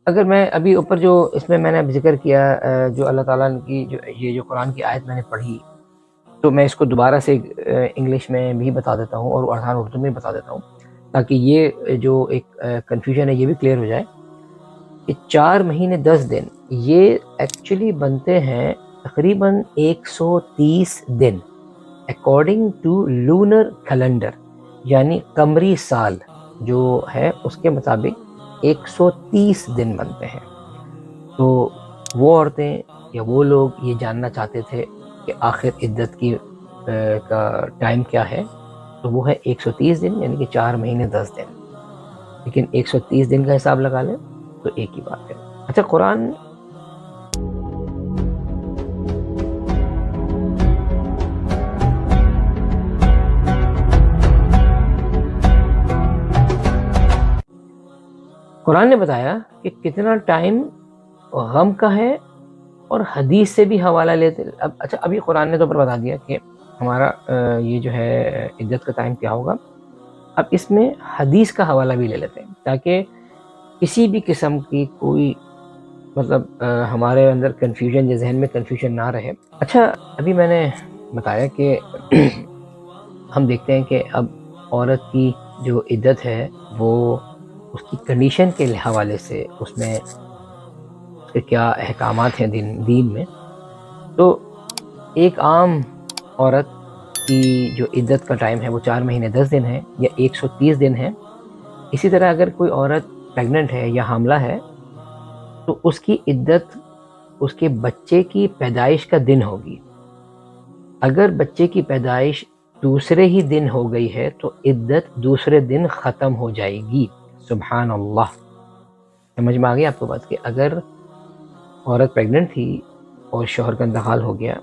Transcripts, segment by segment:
اگر میں ابھی اوپر جو اس میں نے اب ذکر کیا جو اللہ تعالیٰ کی جو قرآن کی آیت میں نے پڑھی، تو میں اس کو دوبارہ سے انگلش میں بھی بتا دیتا ہوں اور آسان اردو میں بتا دیتا ہوں، تاکہ یہ جو ایک کنفیوژن ہے یہ بھی کلیئر ہو جائے کہ 4 مہینے 10 دن یہ ایکچولی بنتے ہیں تقریباً 130 دن اکارڈنگ ٹو لونر کیلنڈر، یعنی قمری سال جو ہے اس کے مطابق 130 دن بنتے ہیں۔ تو وہ عورتیں یا وہ لوگ یہ جاننا چاہتے تھے کہ آخر عدت کی کا ٹائم کیا ہے، تو وہ ہے 130 دن، یعنی کہ 4 مہینے 10 دن، لیکن 130 دن کا حساب لگا لیں تو ایک ہی بات ہے۔ اچھا، قرآن نے بتایا کہ کتنا ٹائم غم کا ہے، اور حدیث سے بھی حوالہ لیتے۔ اچھا، ابھی قرآن نے تو پر بتا دیا کہ ہمارا یہ جو ہے عدت کا ٹائم کیا ہوگا، اب اس میں حدیث کا حوالہ بھی لے لیتے ہیں تاکہ کسی بھی قسم کی کوئی ہمارے اندر کنفیوژن یا ذہن میں کنفیوژن نہ رہے۔ اچھا، ابھی میں نے بتایا کہ ہم دیکھتے ہیں کہ اب عورت کی جو عدت ہے وہ اس کی کنڈیشن کے حوالے سے اس میں کیا احکامات ہیں دین میں۔ تو ایک عام عورت کی جو عدت کا ٹائم ہے وہ 4 مہینے 10 دن ہے یا 130 دن ہے۔ اسی طرح اگر کوئی عورت پریگننٹ ہے یا حاملہ ہے تو اس کی عدت اس کے بچے کی پیدائش کا دن ہوگی۔ اگر بچے کی پیدائش دوسرے ہی دن ہو گئی ہے تو عدت دوسرے دن ختم ہو جائے گی۔ سبحان اللہ، سمجھ میں آ گئی آپ کو بات کہ اگر عورت پریگننٹ تھی اور شوہر کا انتقال ہو گیا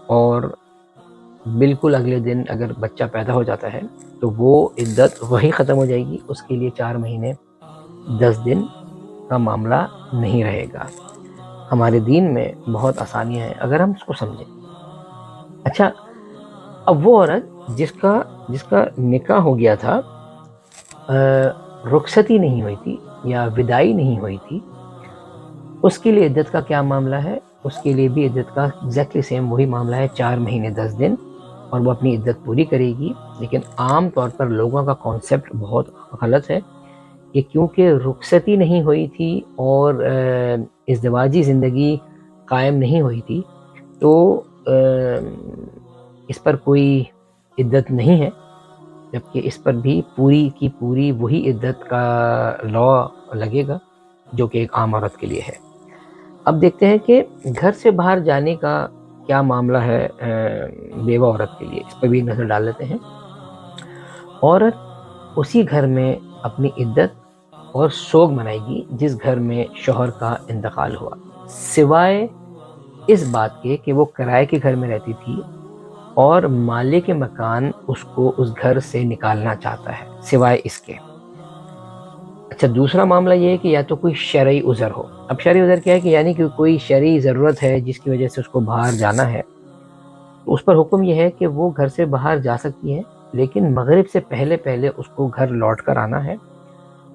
اور بالکل اگلے دن اگر بچہ پیدا ہو جاتا ہے تو وہ عدت وہی ختم ہو جائے گی، اس کے لیے 4 مہینے 10 دن کا معاملہ نہیں رہے گا۔ ہمارے دین میں بہت آسانیاں ہیں اگر ہم اس کو سمجھیں۔ اچھا، اب وہ عورت جس کا نکاح ہو گیا تھا، رخصتی نہیں ہوئی تھی یا وداعی نہیں ہوئی تھی، اس کے لیے عدت کا کیا معاملہ ہے؟ اس کے لیے بھی عدت کا ایگزیکٹلی سیم وہی معاملہ ہے، 4 مہینے 10 دن، اور وہ اپنی عدت پوری کرے گی۔ لیکن عام طور پر لوگوں کا کانسیپٹ بہت غلط ہے کہ کیونکہ رخصتی نہیں ہوئی تھی اور ازدواجی زندگی قائم نہیں ہوئی تھی تو اس پر کوئی عدت نہیں ہے، جبکہ اس پر بھی پوری کی پوری وہی عدت کا لا لگے گا جو کہ ایک عام عورت کے لیے ہے۔ اب دیکھتے ہیں کہ گھر سے باہر جانے کا کیا معاملہ ہے بیوہ عورت کے لیے، اس پہ بھی نظر ڈال لیتے ہیں۔ عورت اسی گھر میں اپنی عدت اور سوگ منائے گی جس گھر میں شوہر کا انتقال ہوا، سوائے اس بات کے کہ وہ کرائے کے گھر میں رہتی تھی اور مالک مکان اس کو اس گھر سے نکالنا چاہتا ہے، سوائے اس کے۔ اچھا، دوسرا معاملہ یہ ہے کہ یا تو کوئی شرعی عذر ہو۔ اب شرعی عذر کیا ہے کہ یعنی کہ کوئی شرعی ضرورت ہے جس کی وجہ سے اس کو باہر جانا ہے، تو اس پر حکم یہ ہے کہ وہ گھر سے باہر جا سکتی ہے، لیکن مغرب سے پہلے اس کو گھر لوٹ کر آنا ہے۔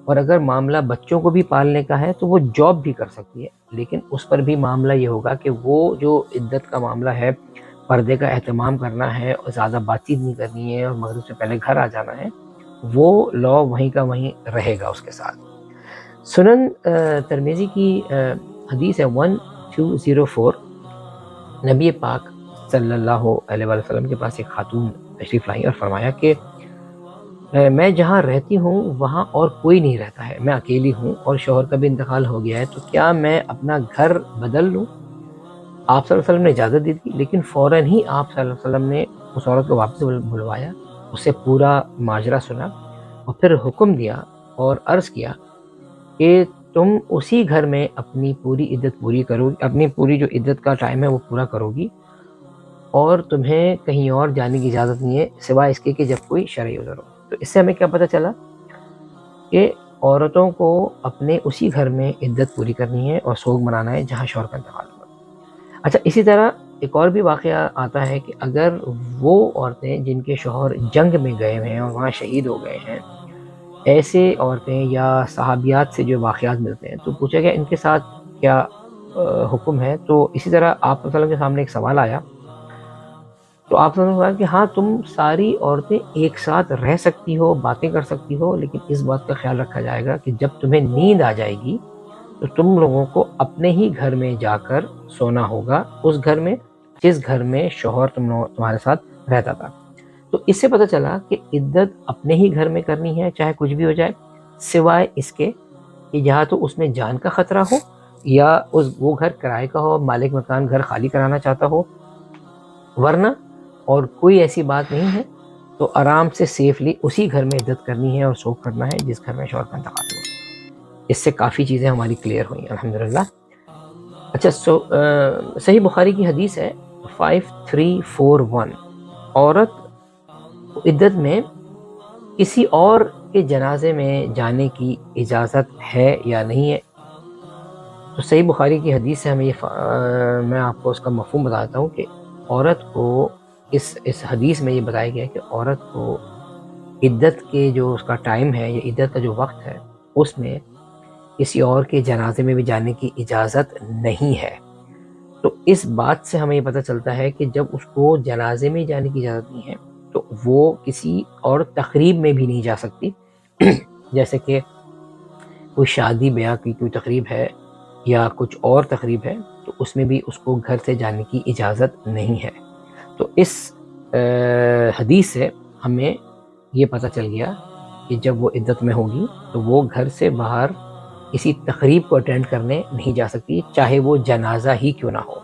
اور اگر معاملہ بچوں کو بھی پالنے کا ہے تو وہ جاب بھی کر سکتی ہے، لیکن اس پر بھی معاملہ یہ ہوگا کہ وہ جو عدت کا معاملہ ہے، پردے کا اہتمام کرنا ہے اور زیادہ بات چیت نہیں کرنی ہے اور مغرب سے پہلے گھر آ جانا ہے، وہ لا وہیں کا وہیں رہے گا اس کے ساتھ۔ سنن ترمذی کی حدیث ہے 1204، نبی پاک صلی اللہ علیہ وسلم کے پاس ایک خاتون تشریف لائی اور فرمایا کہ میں جہاں رہتی ہوں وہاں اور کوئی نہیں رہتا ہے، میں اکیلی ہوں اور شوہر کا بھی انتقال ہو گیا ہے، تو کیا میں اپنا گھر بدل لوں؟ آپ صلی اللہ علیہ وسلم نے اجازت دی تھی، لیکن فوراً ہی آپ صلی اللہ علیہ وسلم نے اس عورت کو واپس بلوایا، اس سے پورا ماجرا سنا اور پھر حکم دیا اور عرض کیا کہ تم اسی گھر میں اپنی پوری عدت پوری کرو گی، اپنی پوری جو عدت کا ٹائم ہے وہ پورا کرو گی، اور تمہیں کہیں اور جانے کی اجازت نہیں ہے سوائے اس کے کہ جب کوئی شرعی عذر ہو۔ تو اس سے ہمیں کیا پتہ چلا کہ عورتوں کو اپنے اسی گھر میں عدت پوری کرنی ہے اور سوگ منانا ہے جہاں شوہر کا انتقال ہوا۔ اچھا، اسی طرح ایک اور بھی واقعہ آتا ہے کہ اگر وہ عورتیں جن کے شوہر جنگ میں گئے ہیں اور وہاں شہید ہو گئے ہیں، ایسے عورتیں یا صحابیات سے جو واقعات ملتے ہیں تو پوچھا گیا ان کے ساتھ کیا حکم ہے، تو اسی طرح آپ صلی اللہ علیہ وسلم کے سامنے ایک سوال آیا، تو آپ صلی اللہ علیہ وسلم نے کہا کہ ہاں تم ساری عورتیں ایک ساتھ رہ سکتی ہو، باتیں کر سکتی ہو، لیکن اس بات کا خیال رکھا جائے گا کہ جب تمہیں نیند آ جائے گی تو تم لوگوں کو اپنے ہی گھر میں جا کر سونا ہوگا، اس گھر میں جس گھر میں شوہر تمہارے ساتھ رہتا تھا۔ تو اس سے پتہ چلا کہ عدت اپنے ہی گھر میں کرنی ہے چاہے کچھ بھی ہو جائے، سوائے اس کے کہ جہاں تو اس میں جان کا خطرہ ہو یا وہ گھر کرائے کا ہو، مالک مکان گھر خالی کرانا چاہتا ہو، ورنہ اور کوئی ایسی بات نہیں ہے تو آرام سے سیفلی اسی گھر میں عدت کرنی ہے اور سوگ کرنا ہے جس گھر میں شوہر کا انتقال ہوا۔ اس سے کافی چیزیں ہماری کلیئر ہوئیں الحمدللہ۔ اچھا، صحیح بخاری کی حدیث ہے 5341، عورت عدت میں کسی اور کے جنازے میں جانے کی اجازت ہے یا نہیں ہے؟ تو صحیح بخاری کی حدیث سے ہمیں میں آپ کو اس کا مفہوم بتاتا ہوں کہ عورت کو اس حدیث میں یہ بتایا گیا ہے کہ عورت کو عدت کے جو اس کا ٹائم ہے یا عدت کا جو وقت ہے اس میں کسی اور کے جنازے میں بھی جانے کی اجازت نہیں ہے۔ تو اس بات سے ہمیں یہ پتہ چلتا ہے کہ جب اس کو جنازے میں جانے کی اجازت نہیں ہے تو وہ کسی اور تقریب میں بھی نہیں جا سکتی جیسے کہ کوئی شادی بیاہ کی کوئی تقریب ہے یا کچھ اور تقریب ہے تو اس میں بھی اس کو گھر سے جانے کی اجازت نہیں ہے۔ تو اس حدیث سے ہمیں یہ پتہ چل گیا کہ جب وہ عدت میں ہوگی تو وہ گھر سے باہر کسی تقریب کو اٹینڈ کرنے نہیں جا سکتی چاہے وہ جنازہ ہی کیوں نہ ہو۔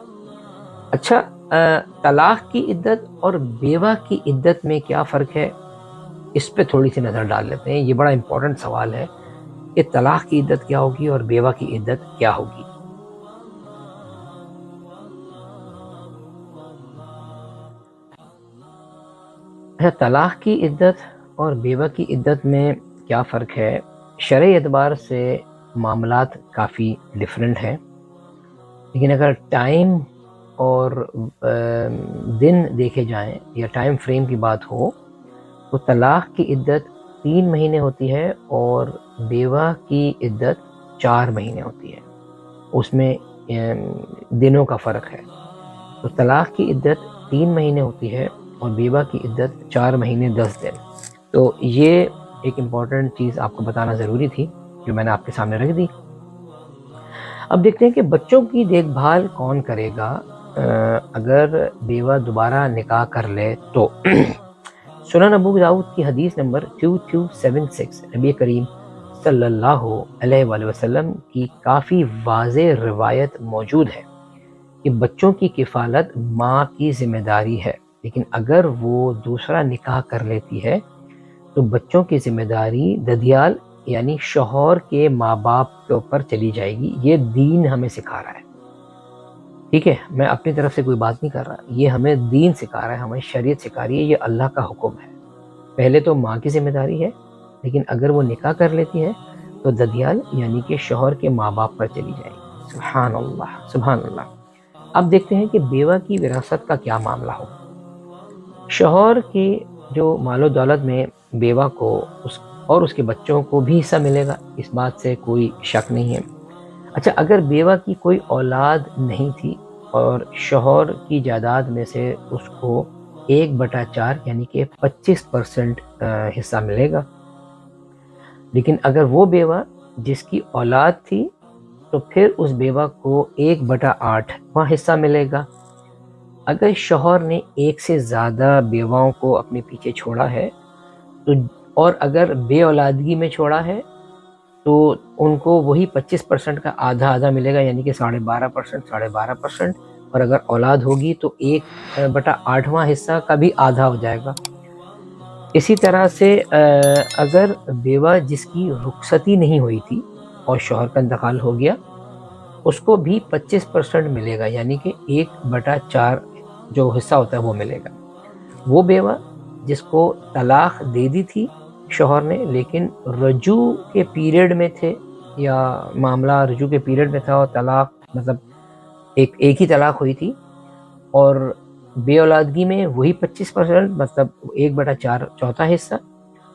اچھا، طلاق کی عدت اور بیوہ کی عدت میں کیا فرق ہے، اس پہ تھوڑی سی نظر ڈال لیتے ہیں۔ یہ بڑا امپورٹنٹ سوال ہے کہ طلاق کی عدت کیا ہوگی اور بیوہ کی عدت کیا ہوگی۔ طلاق کی عدت اور بیوہ کی عدت میں کیا فرق ہے؟ شرعی اعتبار سے معاملات کافی ڈیفرنٹ ہیں، لیکن اگر ٹائم اور دن دیکھے جائیں یا ٹائم فریم کی بات ہو تو طلاق کی عدت 3 مہینے ہوتی ہے اور بیوہ کی عدت 4 مہینے ہوتی ہے، اس میں دنوں کا فرق ہے۔ تو طلاق کی عدت 3 مہینے ہوتی ہے اور بیوہ کی عدت 4 مہینے 10 دن۔ تو یہ ایک امپورٹنٹ چیز آپ کو بتانا ضروری تھی جو میں نے آپ کے سامنے رکھ دی۔ اب دیکھتے ہیں کہ بچوں کی دیکھ بھال کون کرے گا اگر بیوہ دوبارہ نکاح کر لے تو۔ سنن ابو داؤد کی حدیث نمبر 2276، نبی کریم صلی اللہ علیہ وآلہ وسلم کی کافی واضح روایت موجود ہے کہ بچوں کی کفالت ماں کی ذمہ داری ہے، لیکن اگر وہ دوسرا نکاح کر لیتی ہے تو بچوں کی ذمہ داری ددیال یعنی شوہر کے ماں باپ کے اوپر چلی جائے گی۔ یہ دین ہمیں سکھا رہا ہے، ٹھیک ہے، میں اپنی طرف سے کوئی بات نہیں کر رہا، یہ ہمیں دین سکھا رہا ہے، ہمیں شریعت سکھا رہی ہے، یہ اللہ کا حکم ہے۔ پہلے تو ماں کی ذمہ داری ہے، لیکن اگر وہ نکاح کر لیتی ہے تو ددیال یعنی کہ شوہر کے ماں باپ پر چلی جائے گی۔ سبحان اللہ، سبحان اللہ۔ اب دیکھتے ہیں کہ بیوہ کی وراثت کا کیا معاملہ ہو۔ شوہر کی جو مال و دولت میں بیوہ کو اور اس کے بچوں کو بھی حصہ ملے گا، اس بات سے کوئی شک نہیں ہے۔ اچھا، اگر بیوہ کی کوئی اولاد نہیں تھی اور شوہر کی جائیداد میں سے اس کو 1/4 یعنی کہ 25% حصہ ملے گا، لیکن اگر وہ بیوہ جس کی اولاد تھی تو پھر اس بیوہ کو 1/8 حصہ ملے گا۔ اگر شوہر نے ایک سے زیادہ بیواؤں کو اپنے پیچھے چھوڑا ہے تو اور اگر بے اولادگی میں چھوڑا ہے تو ان کو وہی 25% کا آدھا ملے گا، یعنی کہ 12.5%، اور اگر اولاد ہوگی تو 1/8 حصہ کا بھی آدھا ہو جائے گا۔ اسی طرح سے اگر بیوہ جس کی رخصتی نہیں ہوئی تھی اور شوہر کا انتقال ہو گیا اس کو بھی 25% ملے گا، یعنی کہ 1/4 جو حصہ ہوتا ہے وہ ملے گا۔ وہ بیوہ جس کو طلاق دے دی تھی شوہر نے لیکن رجوع کے پیریڈ میں تھے یا معاملہ رجوع کے پیریڈ میں تھا اور طلاق مطلب ایک ہی طلاق ہوئی تھی اور بے اولادگی میں وہی 25% مطلب 1/4 چوتھا حصہ،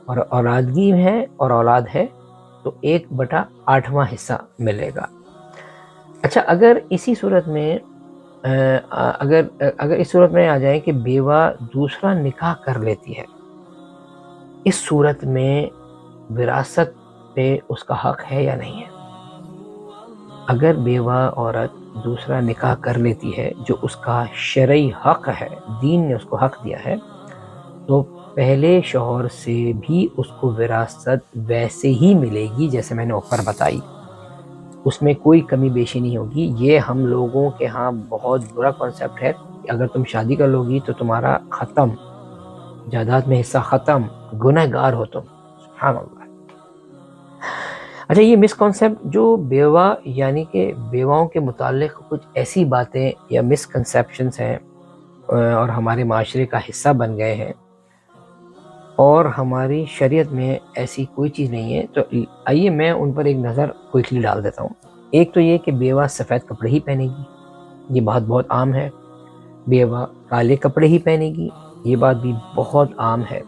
اور اولادگی ہے اور اولاد ہے تو 1/8واں حصہ ملے گا۔ اچھا، اگر اسی صورت میں اگر اس صورت میں آ جائیں کہ بیوہ دوسرا نکاح کر لیتی ہے، اس صورت میں وراثت پہ اس کا حق ہے یا نہیں ہے؟ اگر بیوہ عورت دوسرا نکاح کر لیتی ہے جو اس کا شرعی حق ہے، دین نے اس کو حق دیا ہے، تو پہلے شوہر سے بھی اس کو وراثت ویسے ہی ملے گی جیسے میں نے اوپر بتائی، اس میں کوئی کمی بیشی نہیں ہوگی۔ یہ ہم لوگوں کے ہاں بہت برا کنسیپٹ ہے کہ اگر تم شادی کر لو گی تو تمہارا ختم، جائیداد میں حصہ ختم، گنہ گار ہو تم۔ سبحان اللہ۔ اچھا، یہ مس کنسیپٹ جو بیوہ یعنی کہ بیواؤں کے متعلق کچھ ایسی باتیں یا مس کنسیپشنس ہیں اور ہمارے معاشرے کا حصہ بن گئے ہیں، اور ہماری شریعت میں ایسی کوئی چیز نہیں ہے، تو آئیے میں ان پر ایک نظر کوئکلی ڈال دیتا ہوں۔ ایک تو یہ کہ بیوہ سفید کپڑے ہی پہنے گی، یہ بات بہت عام ہے۔ بیوہ کالے کپڑے ہی پہنے گی، یہ بات بھی بہت عام ہے۔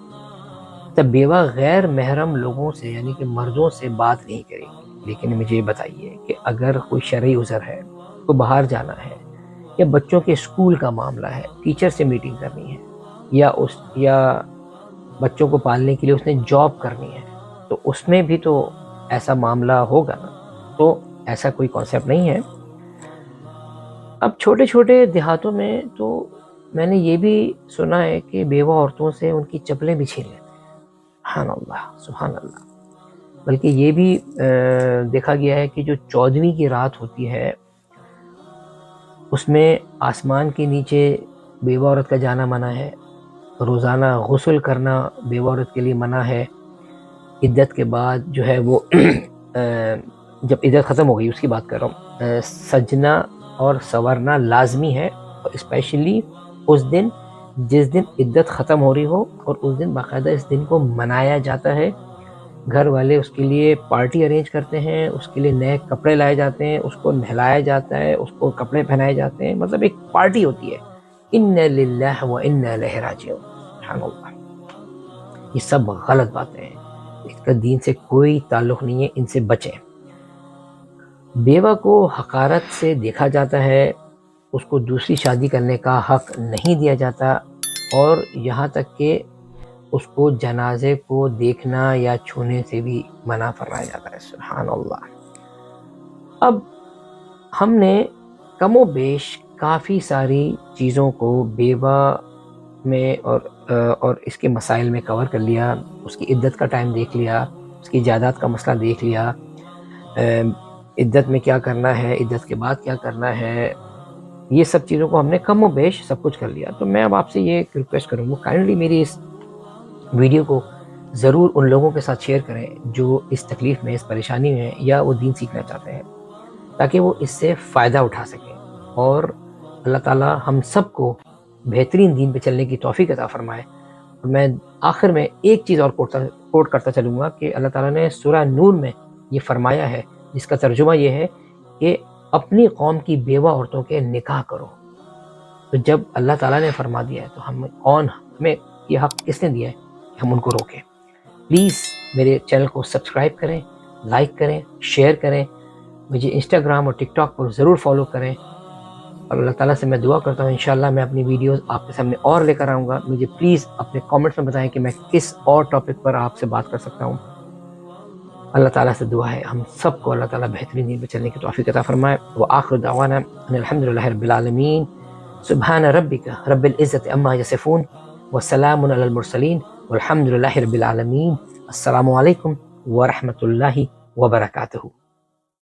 تب بیوہ غیر محرم لوگوں سے یعنی کہ مردوں سے بات نہیں کرے گی۔ لیکن مجھے یہ بتائیے کہ اگر کوئی شرعی عذر ہے، کو باہر جانا ہے، یا بچوں کے اسکول کا معاملہ ہے، ٹیچر سے میٹنگ کرنی ہے، یا بچوں کو پالنے کے لیے اس نے جاب کرنی ہے، تو اس میں بھی تو ایسا معاملہ ہوگا نا۔ تو ایسا کوئی کانسیپٹ نہیں ہے۔ اب چھوٹے چھوٹے دیہاتوں میں تو میں نے یہ بھی سنا ہے کہ بیوہ عورتوں سے ان کی چپلیں بھی چھین لیتے ہیں۔ سبحان اللہ، سبحان اللہ۔ بلکہ یہ بھی دیکھا گیا ہے کہ جو 14ویں کی رات ہوتی ہے اس میں آسمان کے نیچے بیوہ عورت کا جانا منع ہے، روزانہ غسل کرنا بیوہ عورت کے لیے منع ہے۔ عدت کے بعد جو ہے وہ جب عدت ختم ہو گئی اس کی بات کر رہا ہوں، سجنا اور سنورنا لازمی ہے، اور اسپیشلی اس دن جس دن عدت ختم ہو رہی ہو، اور اس دن باقاعدہ اس دن کو منایا جاتا ہے۔ گھر والے اس کے لیے پارٹی ارینج کرتے ہیں، اس کے لیے نئے کپڑے لائے جاتے ہیں، اس کو نہلایا جاتا ہے، اس کو کپڑے پہنائے جاتے ہیں، مطلب ایک پارٹی ہوتی ہے۔ اِنَّ لِلَّهِ وَإِنَّا إِلَيْهِ رَاجِعُونَ۔ سبحان اللہ۔ یہ سب غلط باتیں ہیں، اس کا دین سے کوئی تعلق نہیں ہے، ان سے بچیں۔ بیوہ کو حقارت سے دیکھا جاتا ہے، اس کو دوسری شادی کرنے کا حق نہیں دیا جاتا، اور یہاں تک کہ اس کو جنازے کو دیکھنا یا چھونے سے بھی منع فرمایا جاتا ہے۔ سبحان اللہ۔ اب ہم نے کم و بیش کافی ساری چیزوں کو بیوہ میں اور اس کے مسائل میں کور کر لیا۔ اس کی عدت کا ٹائم دیکھ لیا، اس کی جائیداد کا مسئلہ دیکھ لیا، عدت میں کیا کرنا ہے، عدت کے بعد کیا کرنا ہے، یہ سب چیزوں کو ہم نے کم و بیش سب کچھ کر لیا۔ تو میں اب آپ سے یہ ریکویسٹ کروں گا، کائنڈلی میری اس ویڈیو کو ضرور ان لوگوں کے ساتھ شیئر کریں جو اس تکلیف میں، اس پریشانی میں، یا وہ دین سیکھنا چاہتے ہیں، تاکہ وہ اس سے فائدہ اٹھا سکیں، اور اللہ تعالیٰ ہم سب کو بہترین دین پہ چلنے کی توفیق عطا فرمائے۔ اور میں آخر میں ایک چیز اور کوٹ کرتا چلوں گا کہ اللہ تعالیٰ نے سورہ نور میں یہ فرمایا ہے، جس کا ترجمہ یہ ہے کہ اپنی قوم کی بیوہ عورتوں کے نکاح کرو۔ تو جب اللہ تعالیٰ نے فرما دیا ہے تو ہمیں یہ حق کس نے دیا ہے کہ ہم ان کو روکیں؟ پلیز میرے چینل کو سبسکرائب کریں، لائک کریں، شیئر کریں، مجھے انسٹاگرام اور ٹک ٹاک پر ضرور فالو کریں، اور اللہ تعالیٰ سے میں دعا کرتا ہوں انشاءاللہ میں اپنی ویڈیوز آپ کے سامنے اور لے کر آؤں گا۔ مجھے پلیز اپنے کامنٹس میں بتائیں کہ میں کس اور ٹاپک پر آپ سے بات کر سکتا ہوں۔ اللہ تعالیٰ سے دعا ہے ہم سب کو اللہ تعالیٰ بہترین دین پہ چلنے کی توفیق عطا فرمائے۔ وآخر دعوانا ان الحمد للہ رب العالمین۔ سبحان ربک رب العزت عما یصفون وسلام علی المرسلین والحمد للہ رب العالمین۔ السلام علیکم ورحمۃ اللہ وبرکاتہ۔